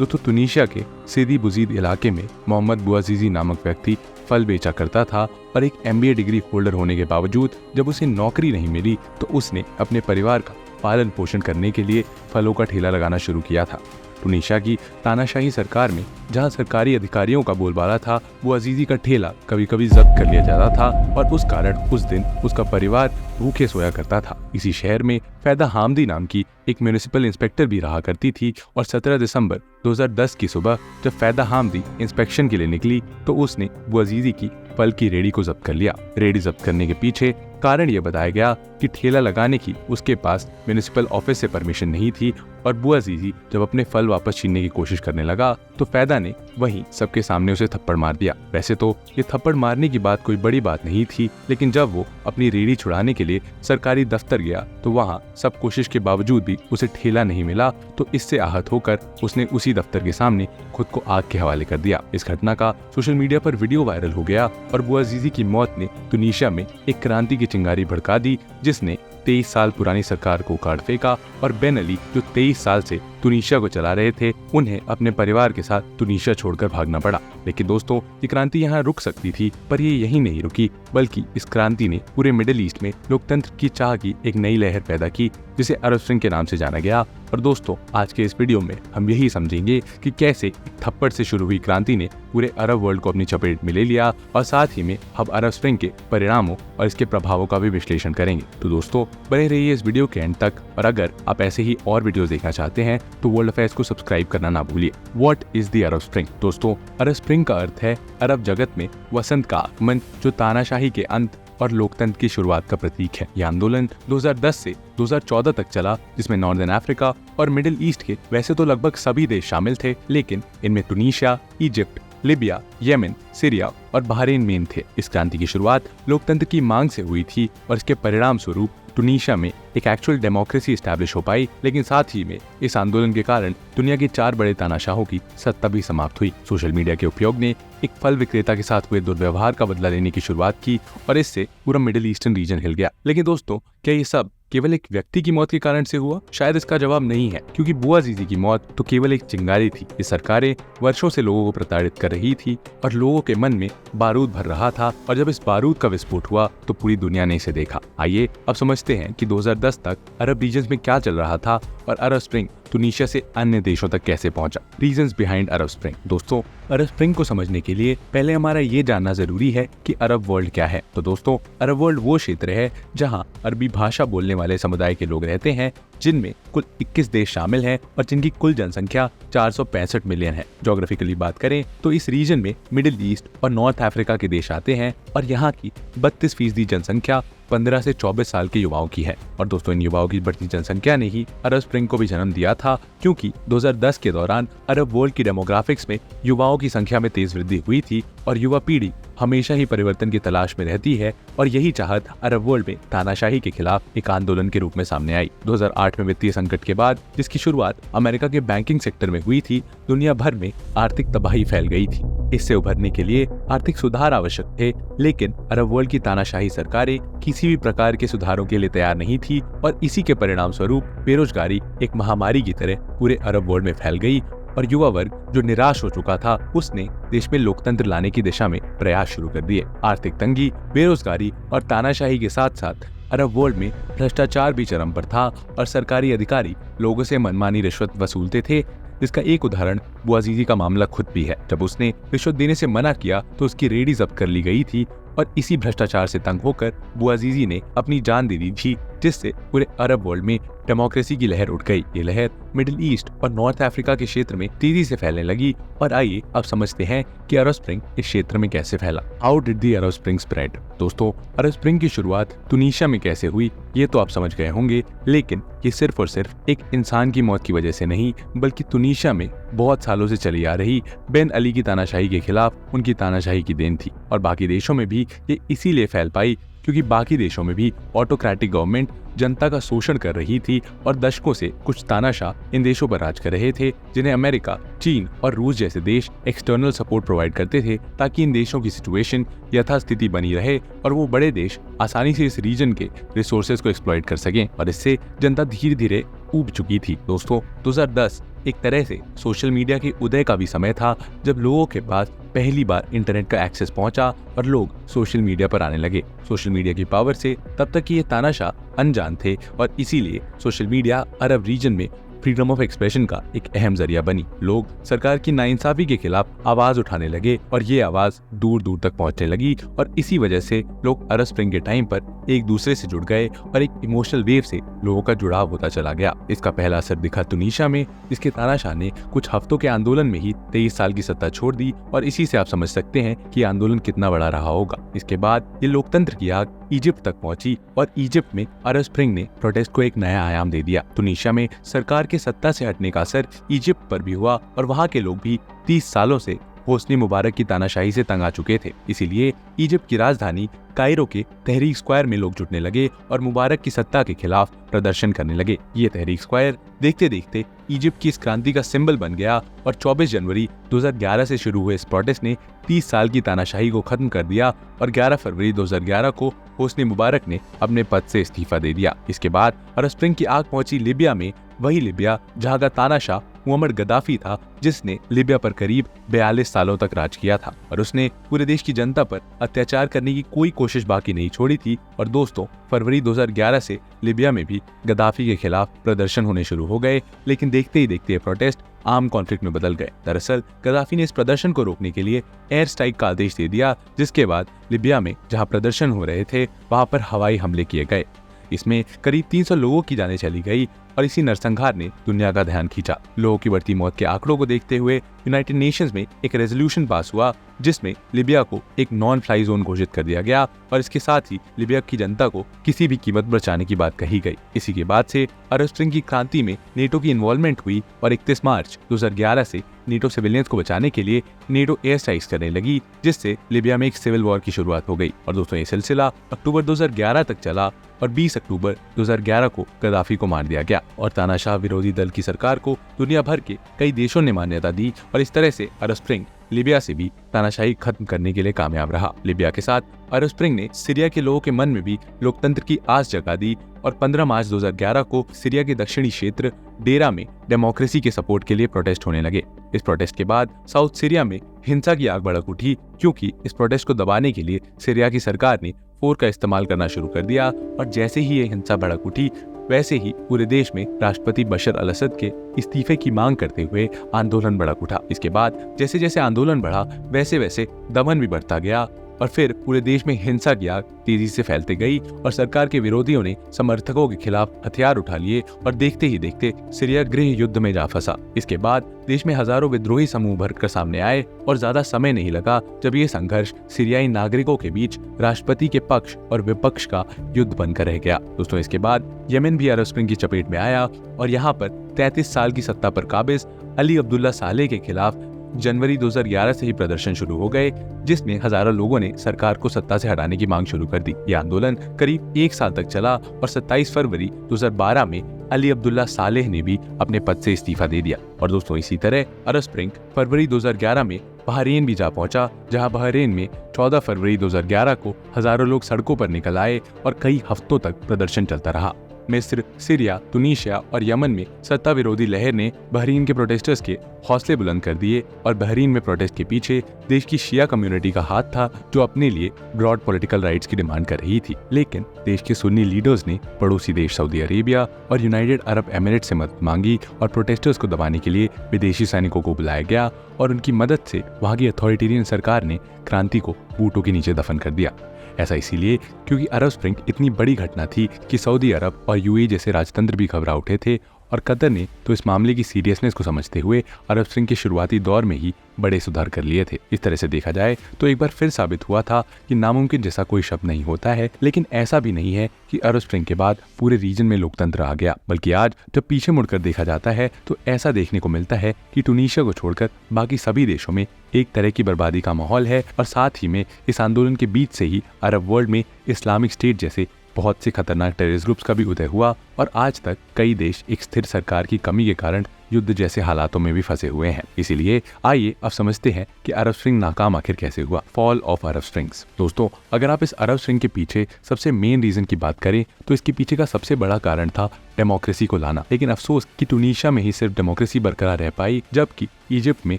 दोस्तों तुनीशिया के सीदी बुजीद इलाके में मोहम्मद बouazizi नामक व्यक्ति फल बेचा करता था और एक MBA डिग्री होल्डर होने के बावजूद जब उसे नौकरी नहीं मिली तो उसने अपने परिवार का पालन पोषण करने के लिए फलों का ठेला लगाना शुरू किया था। तुनीशिया की तानाशाही सरकार में जहां सरकारी अधिकारियों का बोलबाला था, बouazizi का ठेला कभी कभी जब्त कर लिया जाता था और उस कारण उस दिन उसका परिवार भूखे सोया करता था। इसी शहर में फैदा हामदी नाम की एक म्युनिसिपल इंस्पेक्टर भी रहा करती थी और 17 दिसंबर 2010 की सुबह जब फैदा हामदी इंस्पेक्शन के लिए निकली तो उसने बouazizi की फल की रेडी को जब्त कर लिया। रेडी जब्त करने के पीछे कारण यह बताया गया कि ठेला लगाने की उसके पास म्युनिसिपल ऑफिस से परमिशन नहीं थी और बouazizi जब अपने फल वापस छीनने की कोशिश करने लगा तो फैदा ने वहीं सबके सामने उसे थप्पड़ मार दिया। वैसे तो ये थप्पड़ मारने की बात कोई बड़ी बात नहीं थी, लेकिन जब वो अपनी रेडी छुड़ाने के लिए सरकारी दफ्तर गया तो वहां सब कोशिश के बावजूद भी उसे ठेला नहीं मिला, तो इससे आहत होकर उसने उसी दफ्तर के सामने खुद को आग के हवाले कर दिया। इस घटना का सोशल मीडिया पर वीडियो वायरल हो गया और बouazizi की मौत ने तुनीशिया में एक क्रांति की चिंगारी भड़का दी, जिसने 23 साल पुरानी सरकार को उखाड़ फेंका और बेन अली जो 23 साल से तुनीशिया को चला रहे थे उन्हें अपने परिवार के साथ तुनीशिया छोड़कर भागना पड़ा। लेकिन दोस्तों ये क्रांति यहाँ रुक सकती थी, पर ये यहीं नहीं रुकी, बल्कि इस क्रांति ने पूरे मिडिल ईस्ट में लोकतंत्र की चाह की एक नई लहर पैदा की जिसे अरब स्प्रिंग के नाम से जाना गया। और दोस्तों आज के इस वीडियो में हम यही समझेंगे कि कैसे एक थप्पड़ से शुरू हुई क्रांति ने पूरे अरब वर्ल्ड को अपनी चपेट में ले लिया और साथ ही में हम अरब स्प्रिंग के परिणामों और इसके प्रभावों का भी विश्लेषण करेंगे। तो दोस्तों बने रहिए इस वीडियो के एंड तक, और अगर आप ऐसे ही और वीडियोस देखना चाहते हैं तो वर्ल्ड अफेयर्स को सब्सक्राइब करना ना भूलिए। What is the Arab spring? दोस्तों अरब स्प्रिंग का अर्थ है अरब जगत में वसंत का आगमन, जो तानाशाही के अंत और लोकतंत्र की शुरुआत का प्रतीक है। यह आंदोलन 2010 से 2014 तक चला, जिसमें नॉर्दर्न अफ्रीका और मिडिल ईस्ट के वैसे तो लगभग सभी देश शामिल थे, लेकिन इनमें Tunisia, Egypt, Libya, Yemen, Syria और बहरीन मेन थे। इस क्रांति की शुरुआत लोकतंत्र की मांग से हुई थी और इसके परिणाम स्वरूप तुनीशिया में एक एक्चुअल डेमोक्रेसी एस्टैब्लिश हो पाई, लेकिन साथ ही में इस आंदोलन के कारण दुनिया के 4 बड़े तानाशाहों की सत्ता भी समाप्त हुई। सोशल मीडिया के उपयोग ने एक फल विक्रेता के साथ हुए दुर्व्यवहार का बदला लेने की शुरुआत की और इससे पूरा मिडिल ईस्टर्न रीजन हिल गया। लेकिन दोस्तों क्या ये सब केवल एक व्यक्ति की मौत के कारण से हुआ? शायद इसका जवाब नहीं है, क्योंकि बouazizi की मौत तो केवल एक चिंगारी थी। ये सरकारें वर्षों से लोगों को प्रताड़ित कर रही थी और लोगों के मन में बारूद भर रहा था, और जब इस बारूद का विस्फोट हुआ तो पूरी दुनिया ने इसे देखा। आइए अब समझते हैं कि 2010 तक अरब रीजन में क्या चल रहा था और अरब स्प्रिंग तुनीशिया से अन्य देशों तक कैसे पहुंचा। रीजंस बिहाइंड अरब स्प्रिंग। दोस्तों अरब स्प्रिंग को समझने के लिए पहले हमारा ये जानना जरूरी है कि अरब वर्ल्ड क्या है। तो दोस्तों अरब वर्ल्ड वो क्षेत्र है जहां अरबी भाषा बोलने वाले समुदाय के लोग रहते हैं, जिनमें कुल 21 देश शामिल हैं और जिनकी कुल जनसंख्या 465 मिलियन है। ज्योग्राफिकली बात करें तो इस रीजन में मिडिल ईस्ट और नॉर्थ अफ्रीका के देश आते हैं और यहाँ की 32% जनसंख्या 15 से 24 साल के युवाओं की है। और दोस्तों इन युवाओं की बढ़ती जनसंख्या ने ही अरब स्प्रिंग को भी जन्म दिया था, क्योंकि 2010 के दौरान अरब वर्ल्ड की डेमोग्राफिक्स में युवाओं की संख्या में तेज वृद्धि हुई थी और युवा पीढ़ी हमेशा ही परिवर्तन की तलाश में रहती है, और यही चाहत अरब वर्ल्ड में तानाशाही के खिलाफ एक आंदोलन के रूप में सामने आई। 2008 में वित्तीय संकट के बाद, जिसकी शुरुआत अमेरिका के बैंकिंग सेक्टर में हुई थी, दुनिया भर में आर्थिक तबाही फैल गई थी। इससे उभरने के लिए आर्थिक सुधार आवश्यक थे, लेकिन अरब वर्ल्ड की तानाशाही सरकारें किसी भी प्रकार के सुधारों के लिए तैयार नहीं थी और इसी के परिणाम स्वरूप बेरोजगारी एक महामारी की तरह पूरे अरब वर्ल्ड में फैल गई और युवा वर्ग जो निराश हो चुका था उसने देश में लोकतंत्र लाने की दिशा में प्रयास शुरू कर दिए। आर्थिक तंगी, बेरोजगारी और तानाशाही के साथ साथ अरब वर्ल्ड में भ्रष्टाचार भी चरम पर था और सरकारी अधिकारी लोगों से मनमानी रिश्वत वसूलते थे, जिसका एक उदाहरण बouazizi का मामला खुद भी है। जब उसने रिश्वत देने से मना किया तो उसकी रेडी जब्त कर ली गई थी और इसी भ्रष्टाचार से तंग होकर बouazizi ने अपनी जान दे दी थी, जिससे पूरे अरब वर्ल्ड में डेमोक्रेसी की लहर उठ गई। ये लहर मिडिल ईस्ट और नॉर्थ अफ्रीका के क्षेत्र में तेजी से फैलने लगी और आइए अब समझते हैं कि अरब स्प्रिंग इस क्षेत्र में कैसे फैला। How did the Arab spring spread? दोस्तों अरब स्प्रिंग की शुरुआत तुनीशिया में कैसे हुई ये तो आप समझ गए होंगे, लेकिन ये सिर्फ और सिर्फ एक इंसान की मौत की वजह से नहीं, बल्कि तुनीशिया में बहुत सालों से चली आ रही बेन अली की तानाशाही के खिलाफ उनकी तानाशाही की देन थी। और बाकी देशों में भी ये इसीलिए फैल पाई क्योंकि बाकी देशों में भी ऑटोक्रेटिक गवर्नमेंट जनता का शोषण कर रही थी और दशकों से कुछ तानाशाह इन देशों पर राज कर रहे थे, जिन्हें अमेरिका, चीन और रूस जैसे देश एक्सटर्नल सपोर्ट प्रोवाइड करते थे ताकि इन देशों की सिचुएशन यथास्थिति बनी रहे और वो बड़े देश आसानी से इस रीजन के रिसोर्सेज को एक्सप्लॉइट कर सकें, और इससे जनता धीरे धीरे ऊब चुकी थी। दोस्तों 2010 एक तरह से सोशल मीडिया के उदय का भी समय था, जब लोगों के पास पहली बार इंटरनेट का एक्सेस पहुंचा और लोग सोशल मीडिया पर आने लगे। सोशल मीडिया की पावर से तब तक ये तानाशाह अनजान थे और इसीलिए सोशल मीडिया अरब रीजन में फ्रीडम ऑफ एक्सप्रेशन का एक अहम जरिया बनी। लोग सरकार की नाइंसाफी के खिलाफ आवाज उठाने लगे और ये आवाज दूर दूर तक पहुंचने लगी और इसी वजह से लोग अरब स्प्रिंग के टाइम पर एक दूसरे से जुड़ गए और एक इमोशनल वेव से लोगों का जुड़ाव होता चला गया। इसका पहला असर दिखा तुनीशिया में, जिसके तानाशाह ने कुछ हफ्तों के आंदोलन में ही 23 साल की सत्ता छोड़ दी और इसी से आप समझ सकते हैं कि आंदोलन कितना बड़ा रहा होगा। इसके बाद ये लोकतंत्र की आग इजिप्ट तक पहुंची और इजिप्ट में अरब स्प्रिंग ने प्रोटेस्ट को एक नया आयाम दे दिया। तुनीशिया में सरकार के सत्ता से हटने का असर इजिप्ट पर भी हुआ और वहां के लोग भी 30 सालों से होस्नी मुबारक की तानाशाही से तंग आ चुके थे। इसीलिए इजिप्ट की राजधानी कायरो के तहरीक स्क्वायर में लोग जुटने लगे और मुबारक की सत्ता के खिलाफ प्रदर्शन करने लगे। ये तहरीक स्क्वायर देखते देखते इजिप्ट की इस क्रांति का सिंबल बन गया और 24 जनवरी 2011 से शुरू हुए इस प्रोटेस्ट ने 30 साल की तानाशाही को खत्म कर दिया और 11 फरवरी 2011 को होस्नी मुबारक ने अपने पद से इस्तीफा दे दिया। इसके बाद अरब स्प्रिंग की आग पहुंची लिबिया में, वही लिबिया जहां का तानाशाह मुअम्मर गद्दाफी था, जिसने लिबिया पर करीब 42 सालों तक राज किया था और उसने पूरे देश की जनता पर अत्याचार करने की कोई कोशिश बाकी नहीं छोड़ी थी। और दोस्तों, फरवरी 2011 से लिबिया में भी गद्दाफी के खिलाफ प्रदर्शन होने शुरू हो गए, लेकिन देखते ही देखते ये प्रोटेस्ट आम कॉन्फ्लिक्ट में बदल गए। दरअसल गद्दाफी ने इस प्रदर्शन को रोकने के लिए एयर स्ट्राइक का आदेश दे दिया, जिसके बाद लिबिया में जहां प्रदर्शन हो रहे थे वहां पर हवाई हमले किए गए। इसमें करीब 300 लोगों की जानें चली गई और इसी नरसंहार ने दुनिया का ध्यान खींचा। लोगों की बढ़ती मौत के आंकड़ों को देखते हुए यूनाइटेड नेशंस में एक रेजोल्यूशन पास हुआ, जिसमें लिबिया को एक नॉन फ्लाई जोन घोषित कर दिया गया और इसके साथ ही लिबिया की जनता को किसी भी कीमत पर बचाने की बात कही गई। इसी के बाद से अरब स्प्रिंग की क्रांति में नेटो की इन्वॉल्वमेंट हुई और 31 मार्च 2011 से नेटो सिविलियंस को बचाने के लिए नेटो एयर स्ट्राइक्स करने लगी, जिससे लिबिया में एक सिविल वॉर की शुरुआत हो गई। और दोस्तों, ये सिलसिला अक्टूबर 2011 तक चला और 20 अक्टूबर 2011 को गद्दाफी को मार दिया गया और तानाशाह विरोधी दल की सरकार को दुनिया भर के कई देशों ने मान्यता दी और इस तरह से अरब स्प्रिंग लिबिया से भी तानाशाही खत्म करने के लिए कामयाब रहा। लिबिया के साथ अरब स्प्रिंग ने सीरिया के लोगों के मन में भी लोकतंत्र की आस जगा दी और 15 मार्च 2011 को सीरिया के दक्षिणी क्षेत्र डेरा में डेमोक्रेसी के सपोर्ट के लिए प्रोटेस्ट होने लगे। इस प्रोटेस्ट के बाद साउथ सीरिया में हिंसा की आग भड़क उठी, क्योंकि इस प्रोटेस्ट को दबाने के लिए सीरिया की सरकार ने फोर्स का इस्तेमाल करना शुरू कर दिया और जैसे ही ये हिंसा भड़क उठी, वैसे ही पूरे देश में राष्ट्रपति बशर अल असद के इस्तीफे की मांग करते हुए आंदोलन भड़क उठा। इसके बाद जैसे जैसे आंदोलन बढ़ा, वैसे वैसे दमन भी बढ़ता गया और फिर पूरे देश में हिंसा की आग तेजी से फैलती गई और सरकार के विरोधियों ने समर्थकों के खिलाफ हथियार उठा लिए और देखते ही देखते सीरिया गृह युद्ध में जा फंसा। इसके बाद देश में हजारों विद्रोही समूह भरकर सामने आए और ज्यादा समय नहीं लगा जब ये संघर्ष सीरियाई नागरिकों के बीच राष्ट्रपति के पक्ष और विपक्ष का युद्ध बनकर रह गया। दोस्तों, इसके बाद यमन भी अरब स्प्रिंग की चपेट में आया और यहाँ पर 33 साल की सत्ता पर काबिज अली अब्दुल्ला सालेह के खिलाफ जनवरी 2011 से ही प्रदर्शन शुरू हो गए, जिसमें हजारों लोगों ने सरकार को सत्ता से हटाने की मांग शुरू कर दी। यह आंदोलन करीब 1 साल तक चला और 27 फरवरी 2012 में अली अब्दुल्ला सालेह ने भी अपने पद से इस्तीफा दे दिया। और दोस्तों, इसी तरह अरब स्प्रिंग फरवरी 2011 में बहरीन भी जा पहुंचा, जहां बहरीन में 14 फरवरी 2011 को हजारों लोग सड़कों पर निकल आए और कई हफ्तों तक प्रदर्शन चलता रहा। मिस्र, सीरिया, तुनीशिया और यमन में सत्ता विरोधी लहर ने बहरीन के प्रोटेस्टर्स के हौसले बुलंद कर दिए और बहरीन में प्रोटेस्ट के पीछे देश की शिया कम्युनिटी का हाथ था, जो अपने लिए ब्रॉड पॉलिटिकल राइट्स की डिमांड कर रही थी। लेकिन देश के सुन्नी लीडर्स ने पड़ोसी देश सऊदी अरेबिया और यूनाइटेड अरब एमिरेट से मदद मांगी और प्रोटेस्टर्स को दबाने के लिए विदेशी सैनिकों को बुलाया गया और उनकी मदद से वहां की अथॉरिटेरियन सरकार ने क्रांति को बूटों के नीचे दफन कर दिया। ऐसा इसीलिए क्योंकि अरब स्प्रिंग इतनी बड़ी घटना थी कि सऊदी अरब और यूएई जैसे राजतंत्र भी घबरा उठे थे और कतर ने तो इस मामले की सीरियसनेस को समझते हुए अरब स्प्रिंग के शुरुआती दौर में ही बड़े सुधार कर लिए थे। इस तरह से देखा जाए तो एक बार फिर साबित हुआ था कि नामुमकिन जैसा कोई शब्द नहीं होता है, लेकिन ऐसा भी नहीं है कि अरब स्प्रिंग के बाद पूरे रीजन में लोकतंत्र आ गया, बल्कि आज जब पीछे मुड़कर देखा जाता है तो ऐसा देखने को मिलता है कि टूनीशिया को छोड़कर बाकी सभी देशों में एक तरह की बर्बादी का माहौल है और साथ ही में इस आंदोलन के बीच से ही अरब वर्ल्ड में इस्लामिक स्टेट जैसे बहुत से खतरनाक टेररिस्ट ग्रुप्स का भी उदय हुआ और आज तक कई देश एक स्थिर सरकार की कमी के कारण युद्ध जैसे हालातों में भी फंसे हुए हैं। इसीलिए आइए अब समझते हैं कि अरब स्प्रिंग नाकाम आखिर कैसे हुआ। Fall of Arab springs. दोस्तों, अगर आप इस अरब स्प्रिंग के पीछे सबसे मेन रीजन की बात करें तो इसके पीछे का सबसे बड़ा कारण था डेमोक्रेसी को लाना। लेकिन अफसोस कि टूनीशिया में ही सिर्फ डेमोक्रेसी बरकरार रह पाई, जबकि इजिप्ट में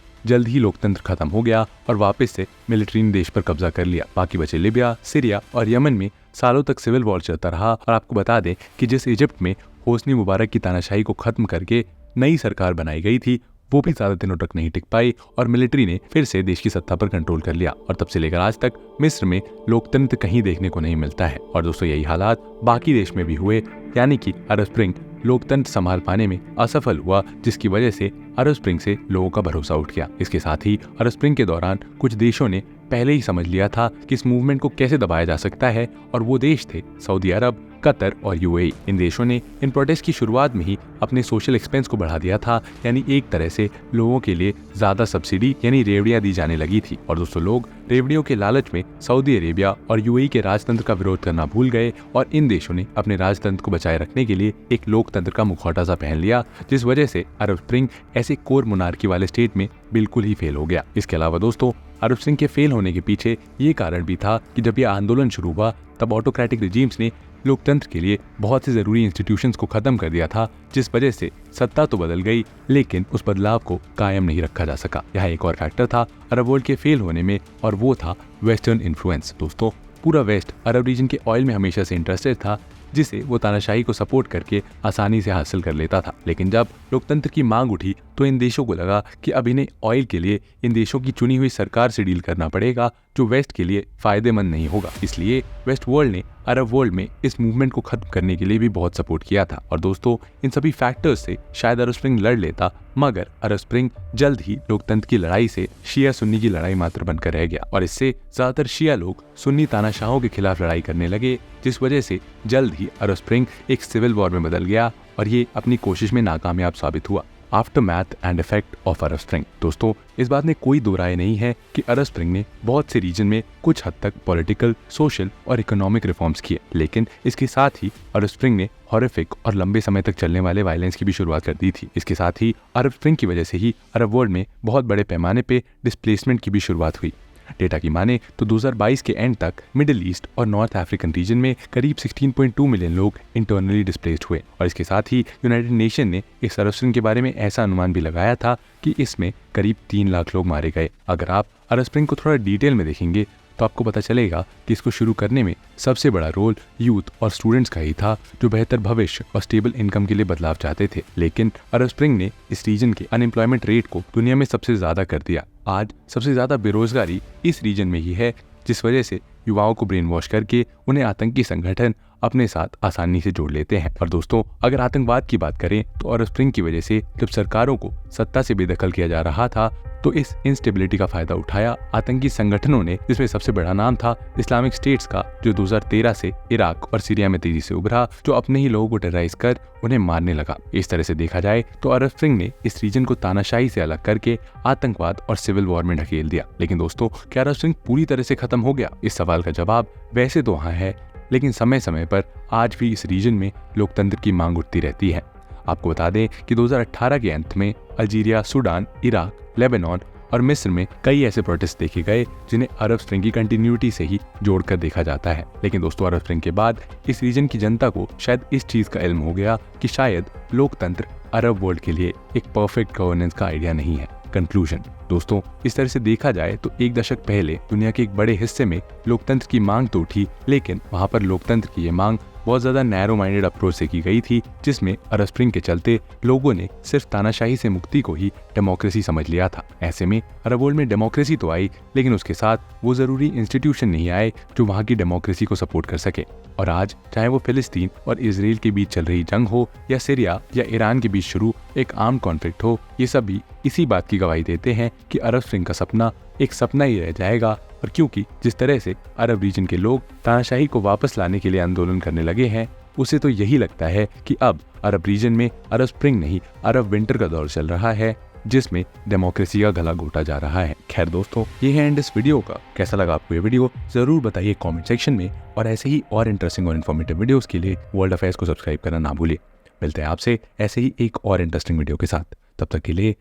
जल्द ही लोकतंत्र खत्म हो गया और वापस से मिलिट्री ने देश पर कब्जा कर लिया। बाकी बचे लिबिया, सीरिया और यमन में सालों तक सिविल वॉर चलता रहा। और आपको बता दें कि जिस इजिप्ट में होस्नी मुबारक की तानाशाही को खत्म करके नई सरकार बनाई गई थी, वो भी ज्यादा दिनों तक नहीं टिक पाई और मिलिट्री ने फिर से देश की सत्ता पर कंट्रोल कर लिया। और तब से लेकर आज तक मिस्र में लोकतंत्र कहीं देखने को नहीं मिलता है। और दोस्तों, यही हालात बाकी देश में भी हुए, यानी कि अरब स्प्रिंग लोकतंत्र संभाल पाने में असफल हुआ, जिसकी वजह से अरब स्प्रिंग से लोगों का भरोसा उठ गया। इसके साथ ही अरब स्प्रिंग के दौरान कुछ देशों ने पहले ही समझ लिया था कि इस मूवमेंट को कैसे दबाया जा सकता है, और वो देश थे सऊदी अरब, कतर और यूएई। इन देशों ने इन प्रोटेस्ट की शुरुआत में ही अपने सोशल एक्सपेंस को बढ़ा दिया था, यानी एक तरह से लोगों के लिए ज्यादा सब्सिडी यानी रेवड़ियां दी जाने लगी थी। और दोस्तों, लोग रेवड़ियों के लालच में सऊदी अरेबिया और यूएई के राजतंत्र का विरोध करना भूल गए और इन देशों ने अपने राजतंत्र को बचाए रखने के लिए एक लोकतंत्र का मुखौटा सा पहन लिया, जिस वजह से अरब स्प्रिंग ऐसे कोर मोनार्की वाले स्टेट में बिल्कुल ही फेल हो गया। इसके अलावा दोस्तों, अरब स्प्रिंग के फेल होने के पीछे ये कारण भी था कि जब यह आंदोलन शुरू हुआ तब ऑटोक्रेटिक रिजीम्स ने लोकतंत्र के लिए बहुत से जरूरी इंस्टीट्यूशंस को खत्म कर दिया था, जिस वजह से सत्ता तो बदल गई लेकिन उस बदलाव को कायम नहीं रखा जा सका। यहाँ एक और फैक्टर था अरब वर्ल्ड के फेल होने में, और वो था वेस्टर्न इन्फ्लुएंस। दोस्तों, पूरा वेस्ट अरब रीजन के ऑयल में हमेशा से इंटरेस्टेड था, जिसे वो तानाशाही को सपोर्ट करके आसानी से हासिल कर लेता था। लेकिन जब लोकतंत्र की मांग उठी तो इन देशों को लगा कि अब इन्हें ऑयल के लिए इन देशों की चुनी हुई सरकार से डील करना पड़ेगा, जो वेस्ट के लिए फायदेमंद नहीं होगा। इसलिए वेस्ट वर्ल्ड ने अरब वर्ल्ड में इस मूवमेंट को खत्म करने के लिए भी बहुत सपोर्ट किया था। और दोस्तों, इन सभी फैक्टर्स से शायद अरब स्प्रिंग लड़ लेता, मगर अरब स्प्रिंग जल्द ही लोकतंत्र की लड़ाई से शिया सुन्नी की लड़ाई मात्र बनकर रह गया और इससे ज्यादातर शिया लोग सुन्नी तानाशाहों के खिलाफ लड़ाई करने लगे, जिस वजह से जल्द ही अरब स्प्रिंग एक सिविल वॉर में बदल गया और ये अपनी कोशिश में नाकामयाब साबित हुआ। Aftermath and effect of Arab spring. दोस्तों, इस बात में कोई दो राय नहीं है कि अरब स्प्रिंग ने बहुत से रीजन में कुछ हद तक पॉलिटिकल, सोशल और इकोनॉमिक रिफॉर्म्स किए, लेकिन इसके साथ ही अरब स्प्रिंग ने हॉरिफिक और लंबे समय तक चलने वाले वायलेंस की भी शुरुआत कर दी थी। इसके साथ ही अरब स्प्रिंग की वजह से ही अरब वर्ल्ड में बहुत बड़े पैमाने पे डिस्प्लेसमेंट की भी शुरुआत हुई। डेटा की माने तो 2022 के एंड तक मिडिल ईस्ट और नॉर्थ अफ्रीकन रीजन में करीब 16.2 मिलियन लोग इंटरनली डिस्प्लेस्ड हुए। और इसके साथ ही यूनाइटेड नेशन ने इस अरब स्प्रिंग के बारे में ऐसा अनुमान भी लगाया था कि इसमें करीब 3 लाख लोग मारे गए। अगर आप अरब स्प्रिंग को थोड़ा डिटेल में देखेंगे तो आपको पता चलेगा कि इसको शुरू करने में सबसे बड़ा रोल यूथ और स्टूडेंट्स का ही था, जो बेहतर भविष्य और स्टेबल इनकम के लिए बदलाव चाहते थे। लेकिन अरब स्प्रिंग ने इस रीजन के अनएम्प्लॉयमेंट रेट को दुनिया में सबसे ज्यादा कर दिया। आज सबसे ज्यादा बेरोजगारी इस रीजन में ही है, जिस वजह से युवाओं को ब्रेन वॉश करके उन्हें आतंकी संगठन अपने साथ आसानी से जोड़ लेते हैं। और दोस्तों, अगर आतंकवाद की बात करें तो अरब स्प्रिंग की वजह से जब सरकारों को सत्ता से बेदखल किया जा रहा था तो इस इंस्टेबिलिटी का फायदा उठाया आतंकी संगठनों ने, जिसमें सबसे बड़ा नाम था इस्लामिक स्टेट्स का, जो 2013 से इराक और सीरिया में तेजी से उभरा, जो अपने ही लोगों को टेरराइज कर उन्हें मारने लगा। इस तरह से देखा जाए तो अरब स्प्रिंग ने इस रीजन को तानाशाही से अलग करके आतंकवाद और सिविल वॉर में ढकेल दिया। लेकिन दोस्तों, क्या अरब स्प्रिंग पूरी तरह से खत्म हो गया? इस सवाल का जवाब वैसे तो हाँ है, लेकिन समय समय पर आज भी इस रीजन में लोकतंत्र की मांग उठती रहती है। आपको बता दें कि 2018 के अंत में अल्जीरिया, सूडान, इराक, लेबनान और मिस्र में कई ऐसे प्रोटेस्ट देखे गए जिन्हें अरब स्प्रिंग की कंटिन्यूटी से ही जोड़कर देखा जाता है। लेकिन दोस्तों, अरब स्प्रिंग के बाद इस रीजन की जनता को शायद इस चीज का इल्म हो गया कि शायद लोकतंत्र अरब वर्ल्ड के लिए एक परफेक्ट गवर्नेंस का आइडिया नहीं है। कंक्लूजन। दोस्तों, इस तरह से देखा जाए तो एक दशक पहले दुनिया के एक बड़े हिस्से में लोकतंत्र की मांग तो उठी, लेकिन वहां पर लोकतंत्र की ये मांग बहुत ज्यादा नैरो माइंडेड अप्रोच से की गई थी, जिसमें अरब स्प्रिंग के चलते लोगों ने सिर्फ तानाशाही से मुक्ति को ही डेमोक्रेसी समझ लिया था। ऐसे में अरब वर्ल्ड में डेमोक्रेसी तो आई, लेकिन उसके साथ वो जरूरी इंस्टीट्यूशन नहीं आए जो वहां की डेमोक्रेसी को सपोर्ट कर सके। और आज चाहे वो फिलिस्तीन और इसराइल के बीच चल रही जंग हो या सीरिया या ईरान के बीच शुरू एक आर्म कॉन्फ्लिक्ट हो, ये सभी इसी बात की गवाही देते हैं कि अरब स्प्रिंग का सपना एक सपना ही रह जाएगा। और क्योंकि जिस तरह से अरब रीजन के लोग तानाशाही को वापस लाने के लिए आंदोलन करने लगे हैं, उसे तो यही लगता है कि अब अरब रीजन में अरब स्प्रिंग नहीं, अरब विंटर का दौर चल रहा है। जिसमें डेमोक्रेसी का गला घोटा जा रहा है। खैर दोस्तों, ये है एंड इस वीडियो का। कैसा लगा आपको ये वीडियो जरूर बताइए कमेंट सेक्शन में, और ऐसे ही और इंटरेस्टिंग और इन्फॉर्मेटिव वीडियोस के लिए वर्ल्ड अफेयर्स को सब्सक्राइब करना ना भूलिए। मिलते हैं आपसे ऐसे ही एक और इंटरेस्टिंग वीडियो के साथ, तब तक के लिए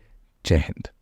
जय हिंद।